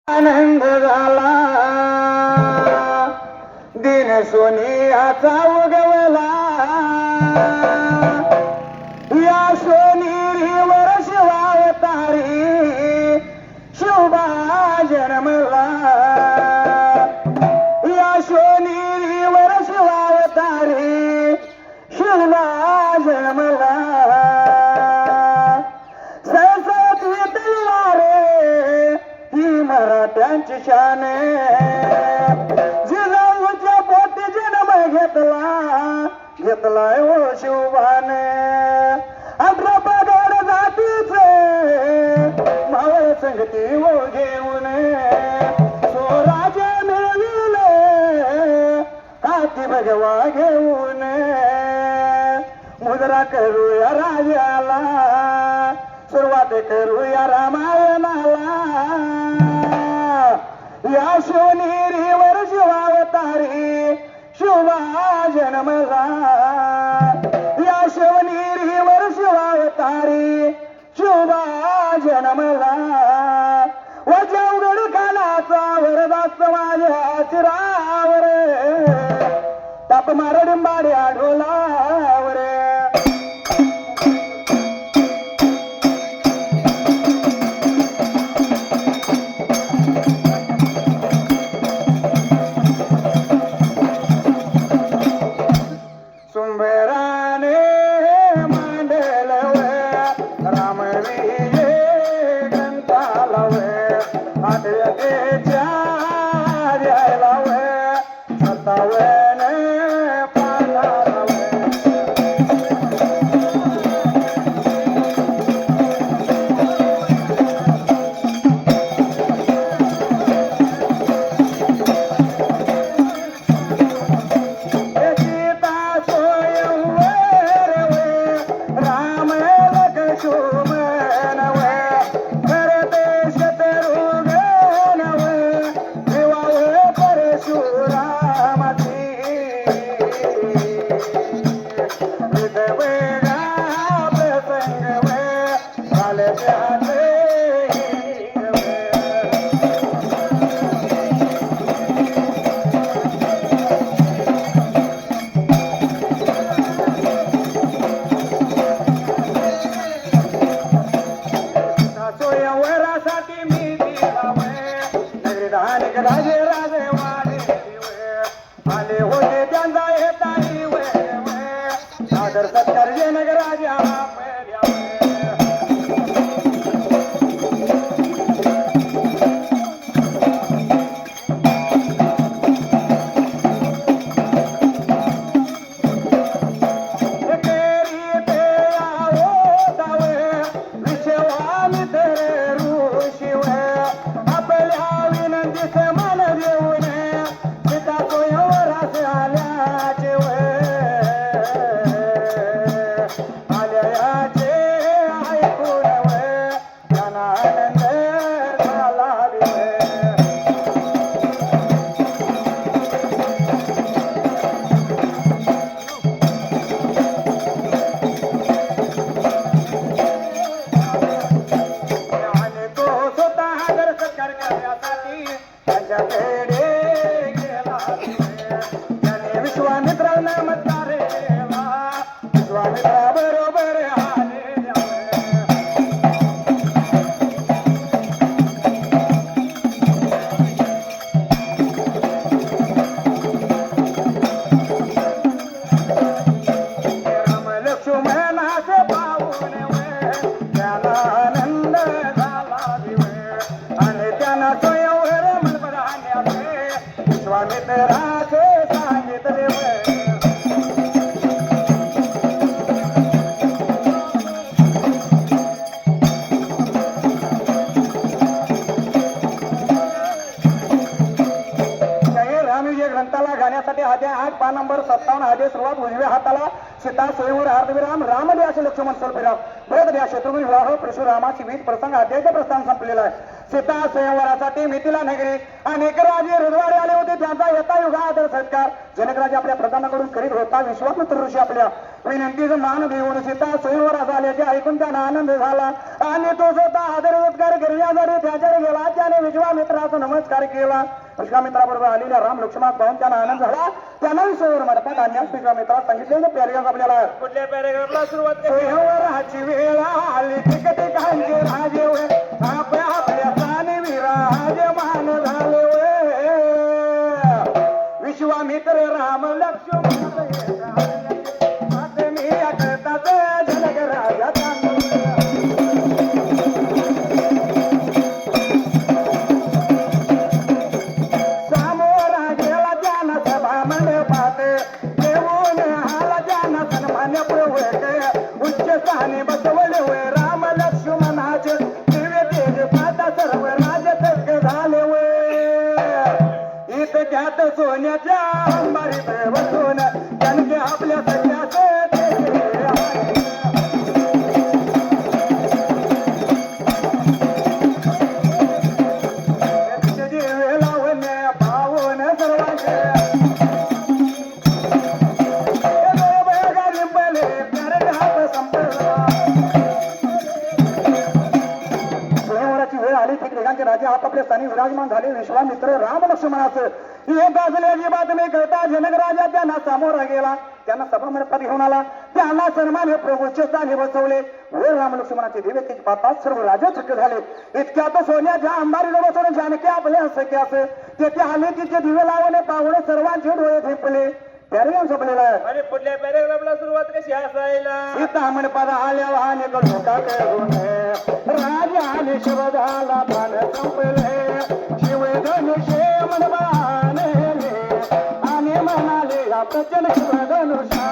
आनंद झाला दिन सोनियाचा उगवला या सोनेरीवर शिवावतारी शिवबा जन्मला या सोनेरीवर शिवावतारी शिवबा जन्मला मराठ्यांची शान जिजाऊच्या पोटी जन्म घेतलाय ओ शिवबाने अठरा पगड जातीचे मावळ संगती ओ घेऊन स्वराज्य मिळविले हाती भगवा घेऊन मुद्रा करूया राजाला सुरुवात करूया रामायणाला या सोनेरीवर शिवावतारी शिवबा जन्मला या सोनेरीवर शिवावतारी शिवबा जन्मला वजवगड खानाचा वरदास माझ्या शिरावर ताप मारडिंबाड्या ढोलावर पान नंबर 57 आदेश सुरुवात उजव्या हाताला सीता स्वयंवर अर्धविराम रामद्यास लक्ष्मण स्वल्पविराम भरतद्या शत्रुघ्न विवाह परशुरामाची वीज प्रसंग अध्यायाचे प्रस्थान संपलेला आहे. सीता स्वयंवरासाठी मिथिला नगरी अनेक राजे रुजवाडे आले होते. त्यांचा यथा युगा आदर सत्कार जनक राजा आपल्या प्रधानाकडून करीत होता. विश्वामित्र ऋषी आपल्या विनंतीचं मान देऊन सीता स्वयंवरात आल्याचे ऐकून त्यांना आनंद झाला आणि तो स्वतः आदर सत्कार करण्यासाठी त्याच्याकडे गेला. त्याने विश्वामित्राचा नमस्कार केला. विश्वामित्राबरोबर आलेल्या राम लक्ष्मण पाहून त्यांना आनंद झाला. त्यांना स्वयंवर मंडपात आणण्यास विश्वामित्राला सांगितले. पॅरेग्राफ आपल्याला कुठल्या पॅरेग्राफला सुरुवात स्वयंवराची वेळ आली ठिकठिकाणचे राजे आपल्या आपल्या स्थानी विराजमान झाले. विश्वामित्र राम लक्ष्मण मी करतात जनक राजा सामोरा गेला ज्ञान सभा मंडपात देऊन हाला ज्ञान सन्मान प्रवक उच्च स्थानी बसवले होय राम लक्ष्मणाचे दिव्य तेज पाता सर्व राजतक झाले होय. इतक्यात सोन्याच्या अंबारीत बसून त्यांचे आपल्या सगळ्याचे राजे आपापल्या स्थानी विराजमान झाले. विश्वामित्र राम लक्ष्मणाचं हे गाजल्याची बातमी कळता जनक राजा त्यांना सामोरा गेला. त्यांना सभा मंडपात घेऊन आला. त्यांना सन्मान प्रभूच्च स्थानी बसवले. व राम लक्ष्मणाचे दिव्य तेज पाहताच सर्व राजे थक्क झाले. इतक्यात सोन्याच्या अंबारीला बसवून जानकी आपल्या सख्यास तेथे आले. तिचे दिवे लावणे पाहुणे सर्वांचे डोळे झेपले. पॅरेग्राफ संपलेला आहे. आणि पुढल्या पॅरेग्राफला सुरुवात कशी असायला सीता मंडपात आल्या वाहने कडून राजाने शब्दाला भान संपले. शिवधनुष्य मनवाने आणि म्हणाले या प्रचंड शिवधनुषा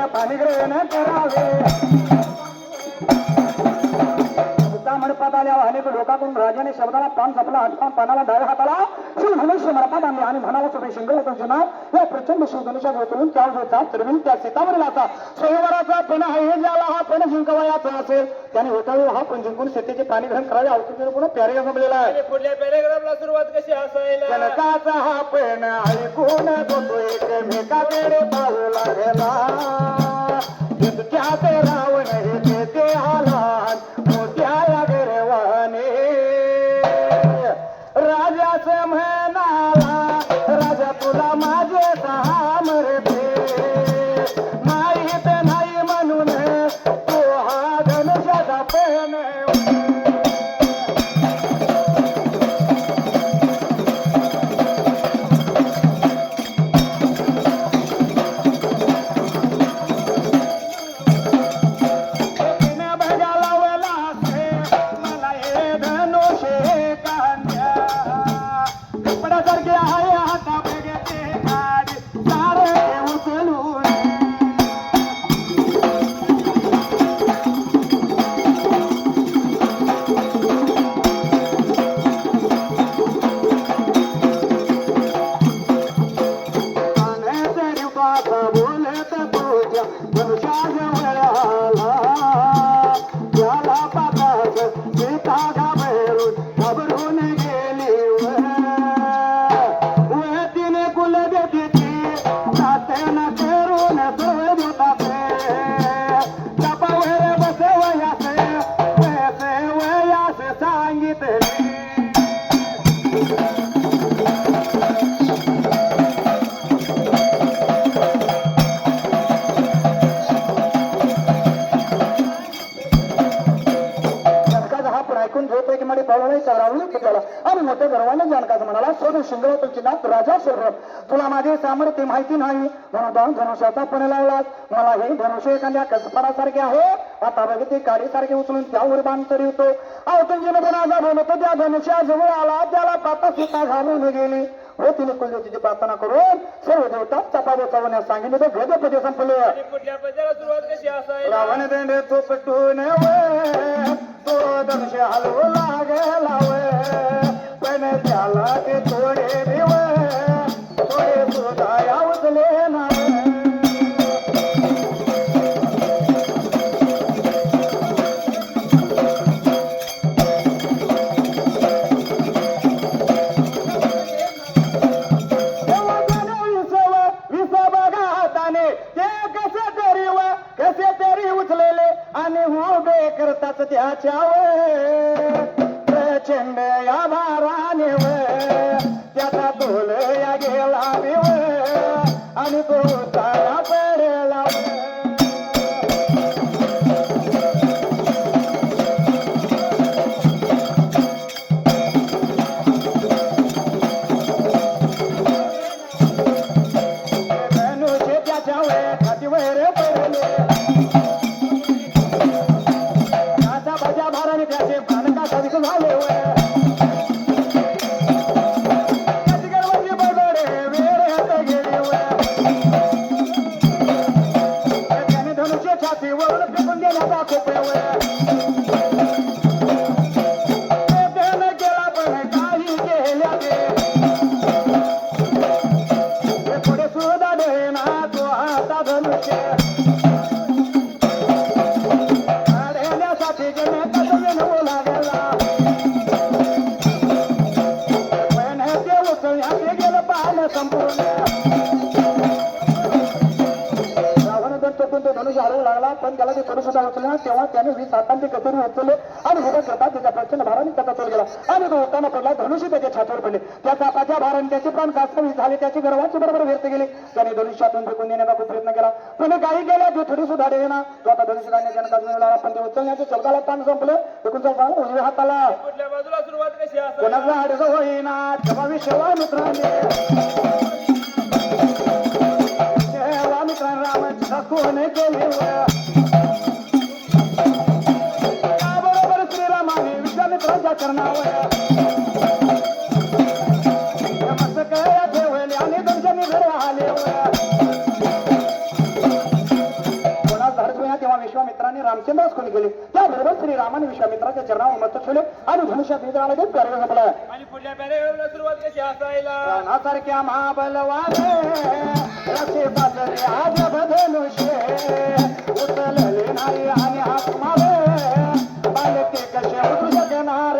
पाणीग्रहण करावे. मंडपात आल्या अनेक लोकांकडून राजाने शब्दाला पान जपला. हातपान पानाला डाव्या हाताला शिवधनुष्य मंडपात आणले आणि म्हणाला सोबे शिंगल नाव या प्रचंड शिवधनुष्या गोतरून त्या होता तरविन त्या सीतावरीलाचा स्वयंवराचा पण आहे ज्याला हा पण जिंकवायाचा असेल त्याने होता हा पण जिंकून सीतेचे पाणीग्रहण करावे. अवतून पुन्हा पॅरेग्राफ संपलेला आहे. पुढल्या पॅरेग्राफला सुरुवात कशी असायला जनकाचा हा पण ऐकून तो एकमेकाकडे पाहू लागला. इतक्यात रावण हे ते आला मोत्या गर्वाने राजाच म्हणाला राजा तुला माझे सहा मरते माहीत नाही म्हणून तो हा धनुष्याचा पण आणि मोठ्या गर्वाने जानकाच म्हणाला सोड शिंगरावरची नाथ राजा शोध तुला माझे सामर्थ्य माहिती नाही म्हणून धनुष्याचा पण लावलास मला हे धनुष्य एखाद्या कसपणासारखे आहे आता बघितली काडीसारखी उचलून त्यावर बाण चढवतो. अवतंजीने गुणाचा बोलतो त्या धनुष्या जवळ आला, त्याला पाता सीता घालून गेली. हो तिने कुलदेवतेची प्रार्थना करून सर्व देवता चपा बसवण्यास सांगितले. तो गज पदे संपले. आणि पुढल्या पद्याला सुरुवात कशी असायला रावण दंडे तो पटून तो धनुष्य हलवू लागला पण त्याला ते थोडे देव थोडे सुद्धा उचले ना. आणि उभे करतात त्याच्यावर प्रचंड या भाराने त्याचा तोल या गेला आणि तो तारा पडला. धनुष्य त्याच्यावर छातीवर पडले. त्याचे प्राणका सदिक झाले त्याची गर्वाची बडबडे वेळ गेली त्याने धनुष्य छातीवर फेकून देण्याचा खोपे त्यानं केला पण काही केल्या ते थोडे सुद्धा देना तो आता धनुष्य धनुष्य हलवू लागला पण त्याला ते थोडं सुद्धा उचलला. तेव्हा त्याने 20 हातांचे कचोरी उचलले आणि उभं करतात त्याच्या प्रचंड भाराने त्याचा तोल गेला आणि तो उठताना पडला. धनुष्य त्याच्या छातीवर पडले. त्याचा पाच्या भाराने त्याचे प्राण कास्तवीस झाले. त्याची गर्वाची बरोबर व्यर्थ गेली. त्याने धनुष्यातून फेकून देण्याचा खूप प्रयत्न केला पण काही केला तो थोडी सुद्धा देईना. तो आता धनुष्य काढण्याच्या नकाश मिळाला पण ते उचलण्याचे शब्दाला पान संपले. एकूण सांग उजव्या हाताला पुढल्या बाजूला सुरुवात कशी असायला कोणाचा आडस होईना तेव्हा विषवा मित्रांनी रामाची दाखवून केली त्याबरोबर श्रीरामाने विश्वामित्रांच्या चरणावर ठेवले आणि दर्शनी घरी आले. कोणास धाडस होईना तेव्हा विश्वामित्राने रामचंद्रास खून केले. त्याबरोबर श्रीरामाने विश्वामित्राच्या चरणावर मस्तक ठेवले आणि धनुष्यात निद्राला देत कार्य संपला. आणि पुढल्या पॅरेग्राफला सुरुवात कशी असायला प्राणासारख्या महाबलवाने रसे पाचले आज धनुष्य उचलले नाही आणि हात मारे बालके कसे उचलू शकणार.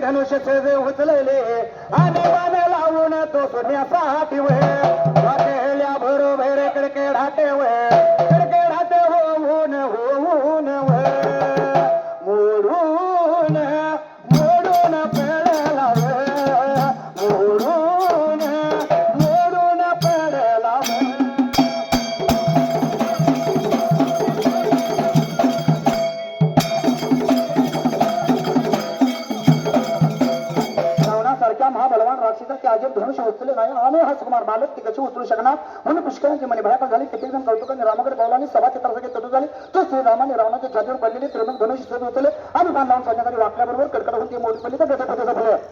धनुष्य उचलले आणि बाण लावून तो सोन्यासाठी वाटेल्या बरोबर कडके ढाटे होऊन मोडून पडला मोडून पडला. महाबलवान राक्षसाचे अजब धनुष्य उचलले नाही आणि हा सुकुमार बालक ते कसे उचलू शकणार म्हणून पुष्कळांची मनी भयापक झाली. कित्येक जण कौतुकाने रामाकडे पावलाने सभा चित्रासाठी तटू झाली. तो श्रीरामाने रावणाच्या छातीवर पडलेले त्रिमुख धनुष्य सज उचलले आणि बाण लावून संध्याकाळी वाकल्याबरोबर कडकड होऊन ते मोडी पडली तर गटपट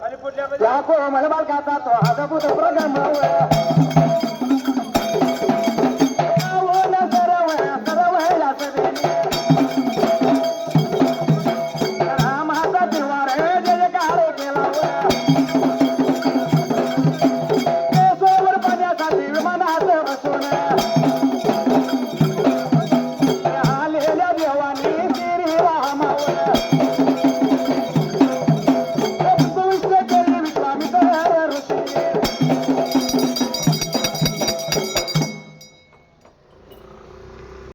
आणि पुढल्या त्या कोमल बालकाचा तो हादपूत प्रगम